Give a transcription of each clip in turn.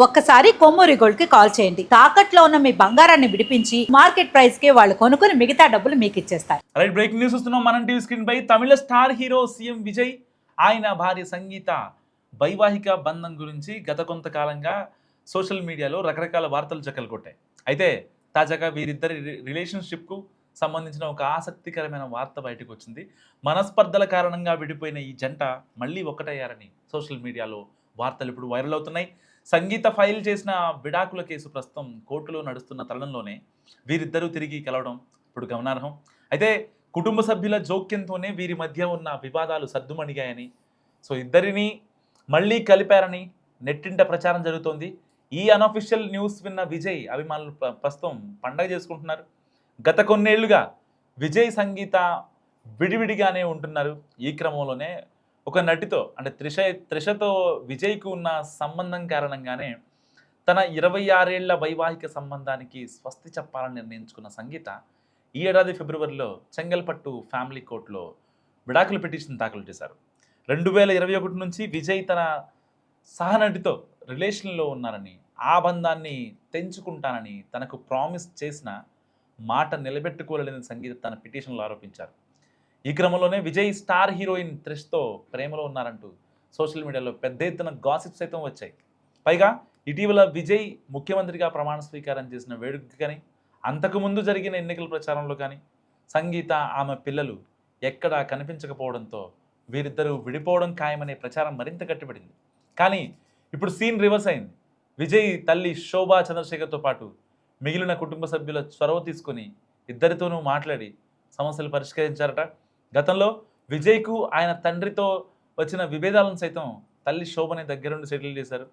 ఒక్కసారి కొమ్మూరి గోల్డ్ కి కాల్ చేయండి. తాకట్లో ఉన్న మీ బంగారాన్ని విడిపించి మార్కెట్ ప్రైస్ కి వాళ్ళు కొనుక్కుని మిగతా డబ్బులు మీకు ఇచ్చేస్తారు. రైట్, బ్రేకింగ్ న్యూస్ వస్తున్నాం మనం టీవీ స్క్రీన్ పై. తమిళ స్టార్ హీరో సీఎం విజయ్ ఆయన భార్య సంగీత వైవాహిక బంధం గురించి గత కొంతకాలంగా సోషల్ మీడియాలో రకరకాల వార్తలు చక్కలు కొట్టాయి. అయితే తాజాగా వీరిద్దరి రిలేషన్షిప్కు సంబంధించిన ఒక ఆసక్తికరమైన వార్త బయటకు వచ్చింది. మనస్పర్ధల కారణంగా విడిపోయిన ఈ జంట మళ్ళీ ఒకటయ్యారని సోషల్ మీడియాలో వార్తలు ఇప్పుడు వైరల్ అవుతున్నాయి. సంగీత ఫైల్ చేసిన విడాకుల కేసు ప్రస్తుతం కోర్టులో నడుస్తున్న తరుణంలోనే వీరిద్దరూ తిరిగి కలవడం ఇప్పుడు గమనార్హం. అయితే కుటుంబ సభ్యుల జోక్యంతోనే వీరి మధ్య ఉన్న వివాదాలు సద్దుమణిగాయని, సో ఇద్దరిని మళ్ళీ కలిపారని నెట్టింట ప్రచారం జరుగుతోంది. ఈ అన్అఫీషియల్ న్యూస్ విన్న విజయ్ అభిమానులు ప్రస్తుతం పండగ చేసుకుంటున్నారు. గత కొన్నేళ్లుగా విజయ్ సంగీత విడివిడిగానే ఉంటున్నారు. ఈ క్రమంలోనే ఒక నటితో అంటే త్రిషతో విజయ్కు ఉన్న సంబంధం కారణంగానే తన 26 ఏళ్ల వైవాహిక సంబంధానికి స్వస్తి చెప్పాలని నిర్ణయించుకున్న సంగీత ఈ ఏడాది ఫిబ్రవరిలో చెంగల్పట్టు ఫ్యామిలీ కోర్టులో విడాకుల పిటిషన్ దాఖలు చేశారు. 2021 నుంచి విజయ్ తన సహనటితో రిలేషన్లో ఉన్నారని, ఆ బంధాన్ని తెంచుకుంటానని తనకు ప్రామిస్ చేసిన మాట నిలబెట్టుకోలేని సంగీత తన పిటిషన్లో ఆరోపించారు. ఈ క్రమంలోనే విజయ్ స్టార్ హీరోయిన్ త్రిష్తో ప్రేమలో ఉన్నారంటూ సోషల్ మీడియాలో పెద్ద ఎత్తున గాసిప్స్ సైతం వచ్చాయి. పైగా ఇటీవల విజయ్ ముఖ్యమంత్రిగా ప్రమాణ స్వీకారం చేసిన వేడుక కానీ, అంతకుముందు జరిగిన ఎన్నికల ప్రచారంలో కానీ సంగీత ఆమె పిల్లలు ఎక్కడా కనిపించకపోవడంతో వీరిద్దరూ విడిపోవడం ఖాయమనే ప్రచారం మరింత గట్టిపడింది. కానీ ఇప్పుడు సీన్ రివర్స్ అయింది. విజయ్ తల్లి శోభా చంద్రశేఖర్తో పాటు మిగిలిన కుటుంబ సభ్యుల చొరవ తీసుకొని ఇద్దరితోనూ మాట్లాడి సమస్యలు పరిష్కరించారట. గతంలో విజయ్కు ఆయన తండ్రితో వచ్చిన విభేదాలను సైతం తల్లి శోభని దగ్గరుండి సెటిల్ చేశారు.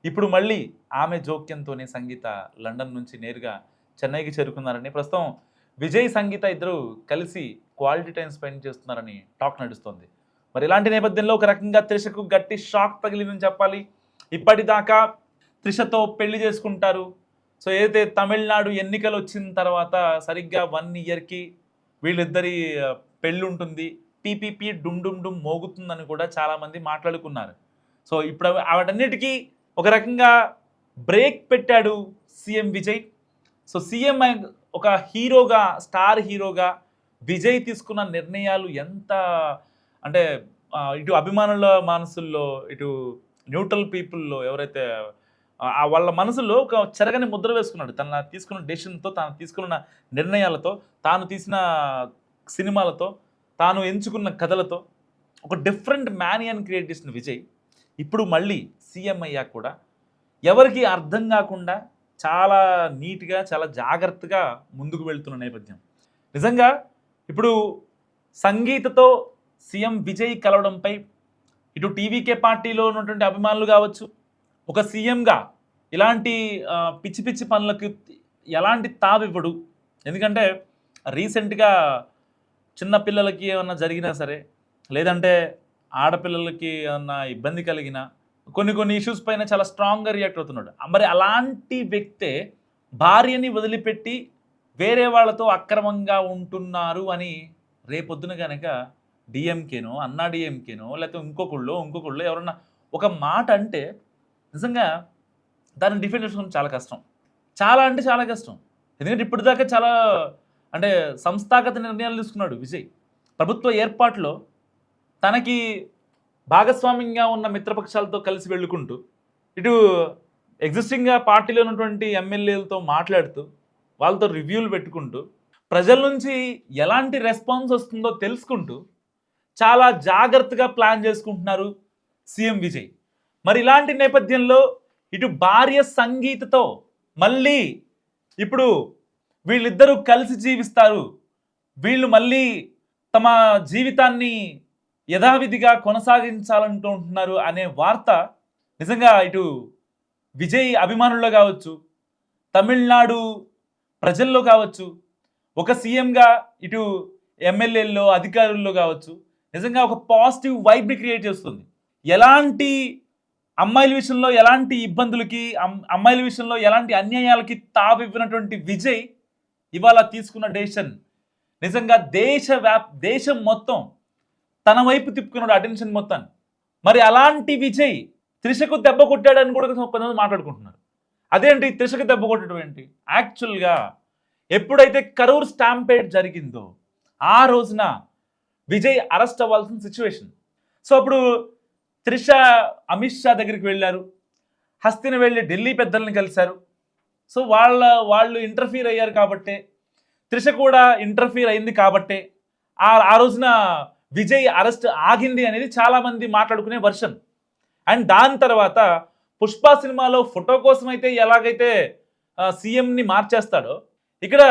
ఇప్పుడు మళ్ళీ ఆమె జోక్యంతోనే సంగీత లండన్ నుంచి నేరుగా చెన్నైకి చేరుకున్నారని, ప్రస్తుతం విజయ్ సంగీత ఇద్దరు కలిసి క్వాలిటీ టైం స్పెండ్ చేస్తున్నారని టాక్ నడుస్తోంది. మరి ఇలాంటి నేపథ్యంలో ఒక రకంగా త్రిషకు గట్టి షాక్ తగిలిందని చెప్పాలి. ఇప్పటిదాకా త్రిషతో పెళ్లి చేసుకుంటారు. సో ఏదైతే తమిళనాడు ఎన్నికలు వచ్చిన తర్వాత సరిగ్గా 1 ఇయర్కి వీళ్ళిద్దరి పెళ్ళి ఉంటుంది, పీపీపీ డుమ్ డుమ్ డుమ్ మోగుతుందని కూడా చాలామంది మాట్లాడుకున్నారు. సో ఇప్పుడు వాటన్నిటికీ ఒక రకంగా బ్రేక్ పెట్టాడు సీఎం విజయ్. సో సీఎం ఒక హీరోగా, స్టార్ హీరోగా విజయ్ తీసుకున్న నిర్ణయాలు ఎంత అంటే ఇటు అభిమానుల మనసుల్లో, ఇటు న్యూట్రల్ పీపుల్లో ఎవరైతే వాళ్ళ మనసులో ఒక చెరగని ముద్ర వేసుకున్నాడు. తన తీసుకున్న డెసిషన్తో, తాను తీసుకున్న నిర్ణయాలతో, తాను తీసిన సినిమాలతో, తాను ఎంచుకున్న కథలతో ఒక డిఫరెంట్ మ్యానియన్ క్రియేట్ చేసిన విజయ్ ఇప్పుడు మళ్ళీ సీఎం అయ్యాక కూడా ఎవరికి అర్థం కాకుండా చాలా నీట్గా, చాలా జాగ్రత్తగా ముందుకు వెళ్తున్న నేపథ్యం. నిజంగా ఇప్పుడు సంగీతతో సీఎం విజయ్ కలవడంపై ఇటు టీవీకే పార్టీలో ఉన్నటువంటి అభిమానులు కావచ్చు, ఒక సీఎంగా ఇలాంటి పిచ్చి పిచ్చి పనులకు ఎలాంటి తావివ్వడు. ఎందుకంటే రీసెంట్గా చిన్నపిల్లలకి ఏమన్నా జరిగినా సరే, లేదంటే ఆడపిల్లలకి ఏమన్నా ఇబ్బంది కలిగినా కొన్ని ఇష్యూస్ పైన చాలా స్ట్రాంగ్గా రియాక్ట్ అవుతున్నాడు. మరి అలాంటి వ్యక్తే భార్యని వదిలిపెట్టి వేరే వాళ్ళతో అక్రమంగా ఉంటున్నారు అని రేపొద్దున కనుక డిఎంకేనో, అన్నా డిఎంకేనో, లేకపోతే ఇంకొకళ్ళు ఎవరన్నా ఒక మాట అంటే నిజంగా దాన్ని డిఫెండ్ చేసుకోవడం చాలా కష్టం. చాలా అంటే చాలా కష్టం. ఎందుకంటే ఇప్పటిదాకా చాలా అంటే సంస్థాగత నిర్ణయాలు తీసుకున్నాడు విజయ్. ప్రభుత్వ ఏర్పాటులో తనకి భాగస్వామ్యంగా ఉన్న మిత్రపక్షాలతో కలిసి వెళ్ళుకుంటూ, ఇటు ఎగ్జిస్టింగ్గా పార్టీలో ఉన్నటువంటి ఎమ్మెల్యేలతో మాట్లాడుతూ, వాళ్ళతో రివ్యూలు పెట్టుకుంటూ, ప్రజల నుంచి ఎలాంటి రెస్పాన్స్ వస్తుందో తెలుసుకుంటూ చాలా జాగ్రత్తగా ప్లాన్ చేసుకుంటున్నారు సీఎం విజయ్. మరి ఇలాంటి నేపథ్యంలో ఇటు భార్య సంగీతతో మళ్ళీ ఇప్పుడు వీళ్ళిద్దరూ కలిసి జీవిస్తారు, వీళ్ళు మళ్ళీ తమ జీవితాన్ని యథావిధిగా కొనసాగించాలనుకుంటున్నారు అనే వార్త నిజంగా ఇటు విజయ్ అభిమానుల్లో కావచ్చు, తమిళనాడు ప్రజల్లో కావచ్చు, ఒక సీఎంగా ఇటు ఎమ్మెల్యేల్లో, అధికారుల్లో కావచ్చు, నిజంగా ఒక పాజిటివ్ వైబ్ని క్రియేట్ చేస్తుంది. ఎలాంటి అమ్మాయిల విషయంలో ఎలాంటి ఇబ్బందులకి, అమ్మాయిల విషయంలో ఎలాంటి అన్యాయాలకి తావివ్వనటువంటి విజయ్ ఇవాళ తీసుకున్న డెసిషన్ నిజంగా దేశం మొత్తం తన వైపు తిప్పుకున్నాడు అటెన్షన్ మొత్తం. మరి అలాంటి విజయ్ త్రిషకు దెబ్బ కొట్టాడని కూడా కొంతమంది మాట్లాడుకుంటున్నారు. అదేంటి త్రిషకు దెబ్బ కొట్టడం ఏంటి? యాక్చువల్గా ఎప్పుడైతే కరూర్ స్టాంపేడ్ జరిగిందో ఆ రోజున విజయ్ అరెస్ట్ అవ్వాల్సిన సిచ్యువేషన్. సో అప్పుడు త్రిష అమిత్ షా దగ్గరికి వెళ్ళారు, హస్తిన వెళ్ళి ఢిల్లీ పెద్దల్ని కలిశారు. సో వాళ్ళు ఇంటర్ఫీర్ అయ్యారు కాబట్టే, త్రిష కూడా ఇంటర్ఫీర్ అయింది కాబట్టే ఆ రోజున విజయ్ అరెస్ట్ ఆగింది అనేది చాలామంది మాట్లాడుకునే వర్షన్. అండ్ దాని తర్వాత పుష్ప సినిమాలో ఫోటో కోసం అయితే ఎలాగైతే సీఎంని మార్చేస్తాడో, ఇక్కడ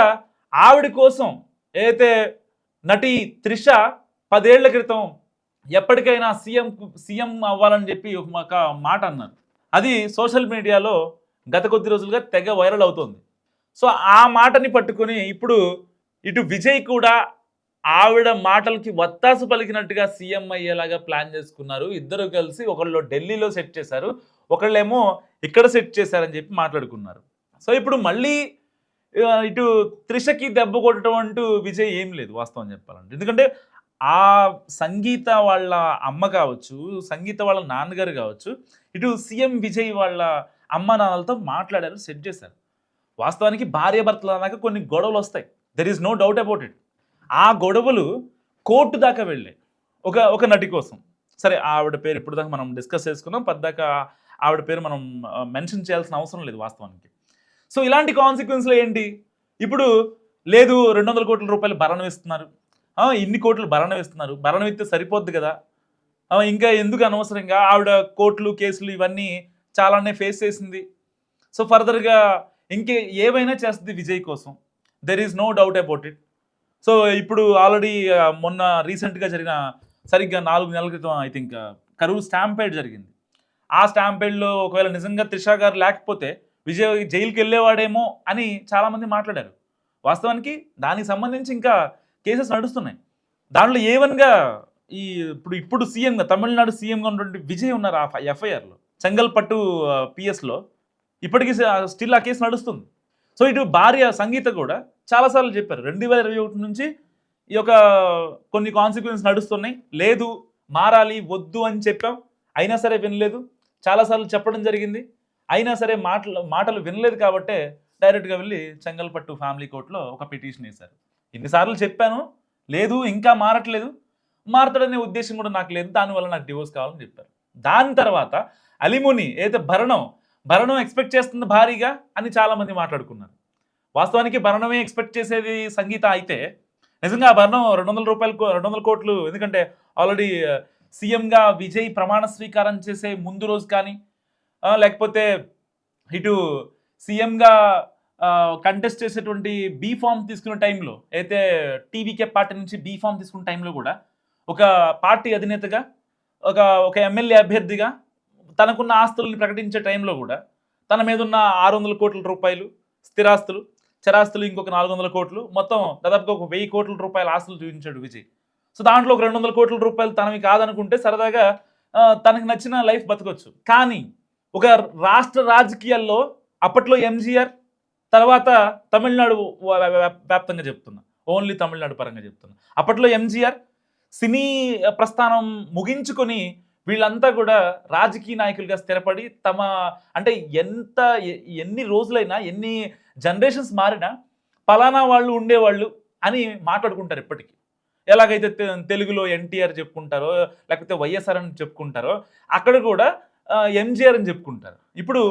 ఆవిడ కోసం ఏదైతే నటి త్రిష 10 ఏళ్ల క్రితం ఎప్పటికైనా సీఎం అవ్వాలని చెప్పి ఒక మాట అన్నారు. అది సోషల్ మీడియాలో గత కొద్ది రోజులుగా తెగ వైరల్ అవుతోంది. సో ఆ మాటని పట్టుకొని ఇప్పుడు ఇటు విజయ్ కూడా ఆవిడ మాటలకి వత్తాసు పలికినట్టుగా సీఎం అయ్యేలాగా ప్లాన్ చేసుకున్నారు. ఇద్దరు కలిసి ఒకళ్ళు ఢిల్లీలో సెట్ చేశారు, ఒకళ్ళేమో ఇక్కడ సెట్ చేశారని చెప్పి మాట్లాడుకున్నారు. సో ఇప్పుడు మళ్ళీ ఇటు త్రిషకి దెబ్బ కొట్టడం అంటూ విజయ్ ఏం లేదు వాస్తవం చెప్పాలంటే. ఎందుకంటే ఆ సంగీత వాళ్ళ అమ్మ కావచ్చు, సంగీత వాళ్ళ నాన్నగారు కావచ్చు, ఇటు సీఎం విజయ్ వాళ్ళ అమ్మ నాన్నలతో మాట్లాడారు, సెట్ చేశారు. వాస్తవానికి భార్యాభర్తలు అన్నాక కొన్ని గొడవలు వస్తాయి, there is no doubt about it. ఆ గొడవలు కోర్టు దాకా వెళ్ళాయి ఒక నటి కోసం. సరే ఆవిడ పేరు ఇప్పుడు దాకా మనం డిస్కస్ చేసుకున్నాం, పద్దాకా ఆవిడ పేరు మనం మెన్షన్ చేయాల్సిన అవసరం లేదు వాస్తవానికి. సో ఇలాంటి కాన్సిక్వెన్స్లో ఏంటి, ఇప్పుడు లేదు 200 కోట్ల రూపాయలు భరణం ఇస్తున్నారు, ఇన్ని కోట్లు భరణం ఇస్తున్నారు, భరణం ఇస్తే సరిపోద్ది కదా, ఇంకా ఎందుకు అనవసరంగా ఆవిడ కోర్టులు కేసులు ఇవన్నీ చాలానే ఫేస్ చేసింది. సో ఫర్దర్గా ఇంకే ఏవైనా చేస్తుంది విజయ్ కోసం, there is no doubt about it. So ఇప్పుడు ఆల్రెడీ మొన్న రీసెంట్గా జరిగిన సరిగ్గా 4 నెలల క్రితం ఐ థింక్ కరూర్ స్టాంపేడ్ జరిగింది. ఆ స్టాంపేడ్లో ఒకవేళ నిజంగా త్రిష గారు లేకపోతే విజయ్ జైలుకి వెళ్ళేవాడేమో అని చాలామంది మాట్లాడారు. వాస్తవానికి దానికి సంబంధించి ఇంకా కేసెస్ నడుస్తున్నాయి. దాంట్లో ఏవన్గా ఇప్పుడు సీఎంగా తమిళనాడు సీఎంగా ఉన్నటువంటి విజయ్ ఉన్నారు ఆ ఎఫ్ఐఆర్లో, చెంగల్పట్టు పిఎస్లో ఇప్పటికీ స్టిల్ ఆ కేసు నడుస్తుంది. సో ఇటు భార్య సంగీత కూడా చాలాసార్లు చెప్పారు 2021 నుంచి ఈ యొక్క కొన్ని కాన్సిక్వెన్స్ నడుస్తున్నాయి, లేదు మారాలి వద్దు అని చెప్పాం, అయినా సరే వినలేదు. చాలాసార్లు చెప్పడం జరిగింది, అయినా సరే మాటలు వినలేదు కాబట్టే డైరెక్ట్గా వెళ్ళి చెంగల్పట్టు ఫ్యామిలీ కోర్టులో ఒక పిటిషన్ వేశారు. ఇన్నిసార్లు చెప్పాను, లేదు ఇంకా మారట్లేదు, మారతాడనే ఉద్దేశం కూడా నాకు లేదు, దానివల్ల నాకు డివోర్స్ కావాలని చెప్పారు. దాని తర్వాత అలిమోని ఏదైతే భరణం ఎక్స్పెక్ట్ చేస్తుంది భారీగా అని చాలామంది మాట్లాడుకున్నారు. వాస్తవానికి భరణమే ఎక్స్పెక్ట్ చేసేది సంగీత అయితే నిజంగా ఆ భరణం 200 కోట్లు, ఎందుకంటే ఆల్రెడీ సీఎంగా విజయ్ ప్రమాణ స్వీకారం చేసే ముందు రోజు కానీ, లేకపోతే ఇటు సీఎంగా కంటెస్ట్ చేసేటువంటి బీ ఫామ్ తీసుకున్న టైంలో, అయితే టీవీకే పార్టీ నుంచి బీ ఫామ్ తీసుకున్న టైంలో కూడా ఒక పార్టీ అధినేతగా ఒక ఎమ్మెల్యే అభ్యర్థిగా తనకున్న ఆస్తుల్ని ప్రకటించే టైంలో కూడా తన మీద ఉన్న 600 కోట్ల రూపాయలు స్థిరాస్తులు, చరాస్తులు ఇంకొక 400 కోట్లు, మొత్తం దాదాపుగా ఒక 1000 కోట్ల రూపాయల ఆస్తులు చూపించాడు విజయ్. సో దాంట్లో ఒక 200 కోట్ల రూపాయలు తనవి కాదనుకుంటే సరదాగా తనకు నచ్చిన లైఫ్ బతకొచ్చు. కానీ ఒక రాష్ట్ర రాజకీయాల్లో అప్పట్లో ఎంజీఆర్, తర్వాత తమిళనాడు వ్యాప్తంగా చెప్తున్నా, ఓన్లీ తమిళనాడు పరంగా చెప్తున్నా, అప్పట్లో ఎంజీఆర్ సినీ ప్రస్థానం ముగించుకొని వీళ్ళంతా కూడా రాజకీయ నాయకులుగా స్థిరపడి అంటే ఎన్ని రోజులైనా ఎన్ని జనరేషన్స్ మారినా పలానా వాళ్ళు ఉండేవాళ్ళు అని మాట్లాడుకుంటారు ఎప్పటికీ. ఎలాగైతే తెలుగులో ఎన్టీఆర్ చెప్పుకుంటారో, లేకపోతే వైఎస్ఆర్ అని చెప్పుకుంటారో, అక్కడ కూడా ఎంజీఆర్ అని చెప్పుకుంటారు. ఇప్పుడు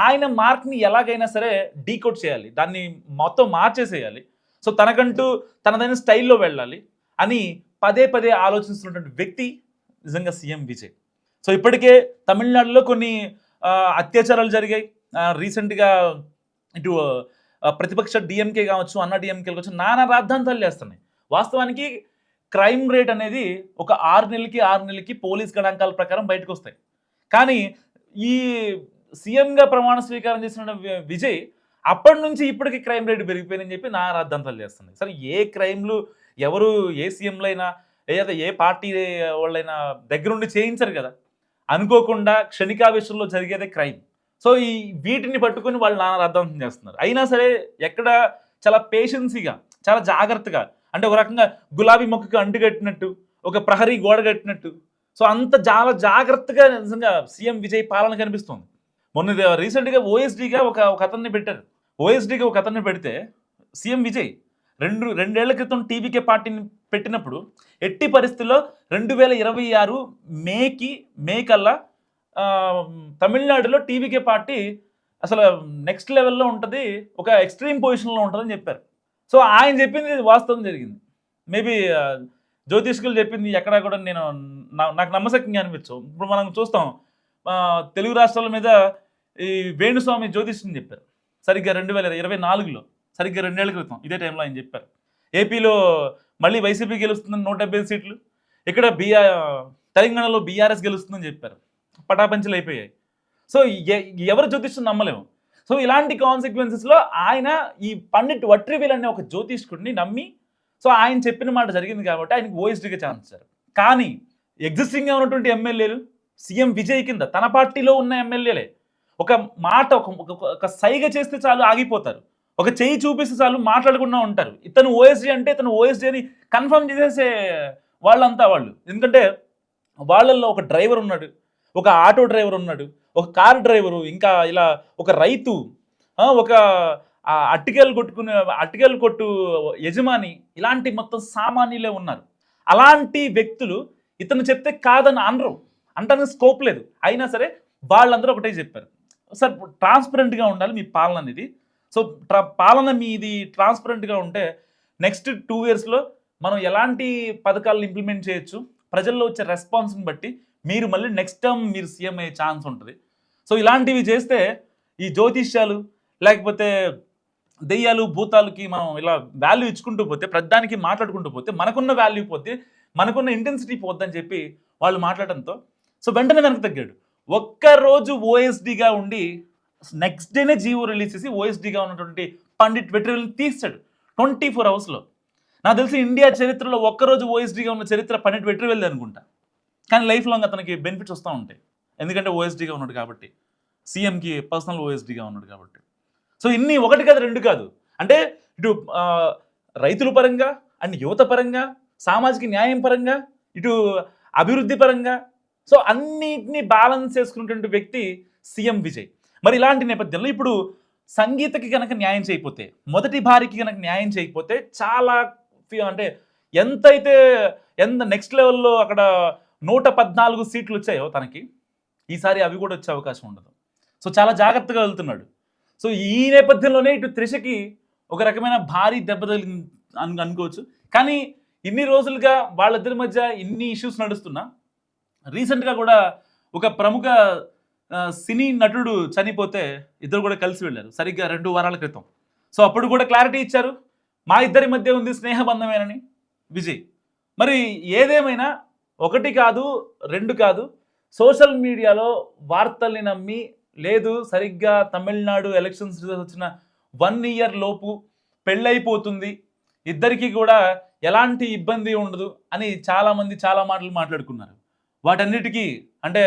ఆయన మార్క్ని ఎలాగైనా సరే డీకోడ్ చేయాలి, దాన్ని మొత్తం మార్చేసేయాలి. సో తనకంటూ తనదైన స్టైల్లో వెళ్ళాలి అని పదే ఆలోచిస్తున్నటువంటి వ్యక్తి నిజంగా సీఎం విజయ్. సో ఇప్పటికే తమిళనాడులో కొన్ని అత్యాచారాలు జరిగాయి. రీసెంట్గా ఇటు ప్రతిపక్ష డిఎంకే కావచ్చు, అన్నా డిఎంకే కావచ్చు, నానా రాద్ధాంతాలు చేస్తున్నాయి. వాస్తవానికి క్రైమ్ రేట్ అనేది ఒక 6 నెలలకి పోలీస్ గణాంకాల ప్రకారం బయటకు వస్తాయి. కానీ ఈ సీఎంగా ప్రమాణ స్వీకారం చేసిన విజయ్ అప్పటి నుంచి ఇప్పటికీ క్రైమ్ రేట్ పెరిగిపోయిందని చెప్పి నా రాద్ధాంతాలు చేస్తున్నాయి. సరే ఏ క్రైమ్లు ఎవరు ఏ సీఎంలు అయినా లేదా ఏ పార్టీ వాళ్ళైనా దగ్గరుండి చేయించరు కదా, అనుకోకుండా క్షణికావేశంలో జరిగేదే క్రైమ్. సో వీటిని పట్టుకొని వాళ్ళు నానా రాద్ధాంతం చేస్తున్నారు. అయినా సరే ఎక్కడ చాలా పేషెన్సీగా, చాలా జాగ్రత్తగా, అంటే ఒక రకంగా గులాబీ మొక్కకు అంటు కట్టినట్టు, ఒక ప్రహరీ గోడ కట్టినట్టు సో అంత చాలా జాగ్రత్తగా నిజంగా సీఎం విజయ్ పాలన కనిపిస్తుంది. మొన్న రీసెంట్గా ఓఎస్డీగా ఒక అతన్ని పెట్టారు. ఓఎస్డీగా ఒక అతన్ని పెడితే సీఎం విజయ్ రెండేళ్ల క్రితం టీవీకే పార్టీని పెట్టినప్పుడు ఎట్టి పరిస్థితుల్లో 2026 మే కల్లా తమిళనాడులో టీవీకే పార్టీ అసలు నెక్స్ట్ లెవెల్లో ఉంటుంది, ఒక ఎక్స్ట్రీమ్ పొజిషన్లో ఉంటుందని చెప్పారు. సో ఆయన చెప్పింది వాస్తవం జరిగింది. మేబీ జ్యోతిష్కులు చెప్పింది ఎక్కడా కూడా నాకు నమ్మశక్యంగా అనిపించవు. ఇప్పుడు మనం చూస్తాం తెలుగు రాష్ట్రాల మీద ఈ వేణుస్వామి జ్యోతిష్ని చెప్పారు సరిగ్గా 2024లో, సరిగ్గా 2 ఏళ్ల క్రితం ఇదే టైంలో ఆయన చెప్పారు. ఏపీలో మళ్ళీ వైసీపీ గెలుస్తుందని 175 సీట్లు, ఇక్కడ తెలంగాణలో బీఆర్ఎస్ గెలుస్తుందని చెప్పారు. పటాపంచలు అయిపోయాయి. సో ఎవరు జ్యోతిష్యం నమ్మలేము. సో ఇలాంటి కాన్సిక్వెన్సెస్లో ఆయన ఈ పండిట్ వట్రివేల్ అనే ఒక జ్యోతిష్కుడిని నమ్మి, సో ఆయన చెప్పిన మాట జరిగింది కాబట్టి ఆయనకు ఓఎస్డీగా ఛాన్స్ ఇచ్చారు. కానీ ఎగ్జిస్టింగ్గా ఉన్నటువంటి ఎమ్మెల్యేలు సీఎం విజయ్ కింద తన పార్టీలో ఉన్న ఎమ్మెల్యేలే ఒక మాట ఒక సైగ చేస్తే చాలు ఆగిపోతారు, ఒక చెయ్యి చూపిస్తే చాలు మాట్లాడకుండా ఉంటారు. ఇతను ఓఎస్డీ అంటే ఇతను ఓఎస్డీ అని కన్ఫర్మ్ చేసేసే వాళ్ళంతా వాళ్ళు. ఎందుకంటే వాళ్ళల్లో ఒక డ్రైవర్ ఉన్నాడు, ఒక ఆటో డ్రైవర్ ఉన్నాడు, ఒక కార్ డ్రైవరు, ఇంకా ఇలా ఒక రైతు, ఒక అట్టికలు కొట్టు యజమాని, ఇలాంటి మొత్తం సామాన్యులే ఉన్నారు. అలాంటి వ్యక్తులు ఇతను చెప్తే కాదని అనరు, అంటానికి స్కోప్ లేదు. అయినా సరే వాళ్ళందరూ ఒకటే చెప్పారు, సార్ ట్రాన్స్పరెంట్గా ఉండాలి మీ పాలన అనేది. సో పాలన మీది ట్రాన్స్పరెంట్గా ఉంటే నెక్స్ట్ 2 yearsలో మనం ఎలాంటి పథకాలను ఇంప్లిమెంట్ చేయొచ్చు, ప్రజల్లో వచ్చే రెస్పాన్స్ని బట్టి మీరు మళ్ళీ నెక్స్ట్ టర్మ్ మీరు సీఎం అయ్యే ఛాన్స్ ఉంటుంది. సో ఇలాంటివి చేస్తే ఈ జ్యోతిష్యాలు లేకపోతే దెయ్యాలు భూతాలకి మనం ఇలా వాల్యూ ఇచ్చుకుంటూ పోతే, ప్రతిదానికి మాట్లాడుకుంటూ పోతే మనకున్న వాల్యూ పోతే, మనకున్న ఇంటెన్సిటీ పోద్దని చెప్పి వాళ్ళు మాట్లాడడంతో సో వెంటనే వెనక్కి తగ్గాడు. ఒక్కరోజు ఓఎస్డీగా ఉండి నెక్స్ట్ డేనే జీవో రిలీజ్ చేసి ఓఎస్డీగా ఉన్నటువంటి పండిట్ వెట్రివేల్ని తీస్తాడు 24 hours. నాకు తెలిసి ఇండియా చరిత్రలో ఒక్కరోజు ఓఎస్డీగా ఉన్న చరిత్ర పండిట్ వెట్రివేల్ది అనుకుంటా. కానీ లైఫ్ లాంగ్ అతనికి బెనిఫిట్స్ వస్తూ ఉంటాయి, ఎందుకంటే ఓఎస్డీగా ఉన్నాడు కాబట్టి, సీఎంకి పర్సనల్ ఓఎస్డీగా ఉన్నాడు కాబట్టి. సో ఇన్ని ఒకటి కాదు 2 కాదు, అంటే ఇటు రైతుల పరంగా అండ్ యువత పరంగా, సామాజిక న్యాయం పరంగా, ఇటు అభివృద్ధి పరంగా, సో అన్నిటినీ బ్యాలెన్స్ చేసుకున్నటువంటి వ్యక్తి సీఎం విజయ్. మరి ఇలాంటి నేపథ్యంలో ఇప్పుడు సంగీతకి కనుక న్యాయం చేయకపోతే, మొదటి భార్యకి కనుక న్యాయం చేయకపోతే చాలా అంటే ఎంత నెక్స్ట్ లెవెల్లో అక్కడ 114 సీట్లు వచ్చాయో తనకి, ఈసారి అవి కూడా వచ్చే అవకాశం ఉండదు. సో చాలా జాగ్రత్తగా వెళ్తున్నాడు. సో ఈ నేపథ్యంలోనే ఇటు త్రిషకి ఒక రకమైన భారీ దెబ్బ తగిలింది అనుకోవచ్చు. కానీ ఇన్ని రోజులుగా వాళ్ళిద్దరి మధ్య ఇన్ని ఇష్యూస్ నడుస్తున్నా రీసెంట్గా కూడా ఒక ప్రముఖ సినీ నటుడు చనిపోతే ఇద్దరు కూడా కలిసి వెళ్ళారు సరిగ్గా 2 వారాల క్రితం. సో అప్పుడు కూడా క్లారిటీ ఇచ్చారు, మా ఇద్దరి మధ్య ఉంది స్నేహబంధమేనని విజయ్. మరి ఏదేమైనా 1 కాదు 2 కాదు, సోషల్ మీడియాలో వార్తల్ని నమ్మి, లేదు సరిగ్గా తమిళనాడు ఎలక్షన్స్ వచ్చిన 1 year లోపు పెళ్ళైపోతుంది, ఇద్దరికీ కూడా ఎలాంటి ఇబ్బంది ఉండదు అని చాలామంది చాలా మాటలు మాట్లాడుకున్నారు. వాటన్నిటికీ అంటే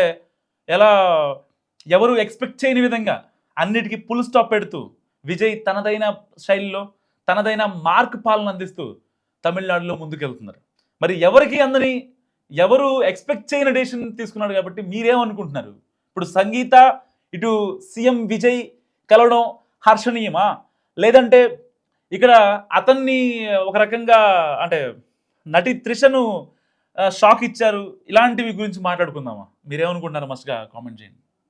ఎవరు ఎక్స్పెక్ట్ చేయని విధంగా అన్నిటికీ ఫుల్ స్టాప్ పెడుతూ విజయ్ తనదైన శైలిలో తనదైన మార్క్ పాలన అందిస్తూ తమిళనాడులో ముందుకెళ్తున్నారు. మరి ఎవరికి అందని ఎవరు ఎక్స్పెక్ట్ చేయని డెసిషన్ తీసుకున్నాడు కాబట్టి మీరేమనుకుంటున్నారు? ఇప్పుడు సంగీత ఇటు సీఎం విజయ్ కలవడం హర్షణీయమా, లేదంటే ఇక్కడ అతన్ని ఒక రకంగా అంటే నటి త్రిషను షాక్ ఇచ్చారు, ఇలాంటివి గురించి మాట్లాడుకుందామా? మీరేమనుకుంటున్నారు? మస్ట్గా కామెంట్ చేయండి.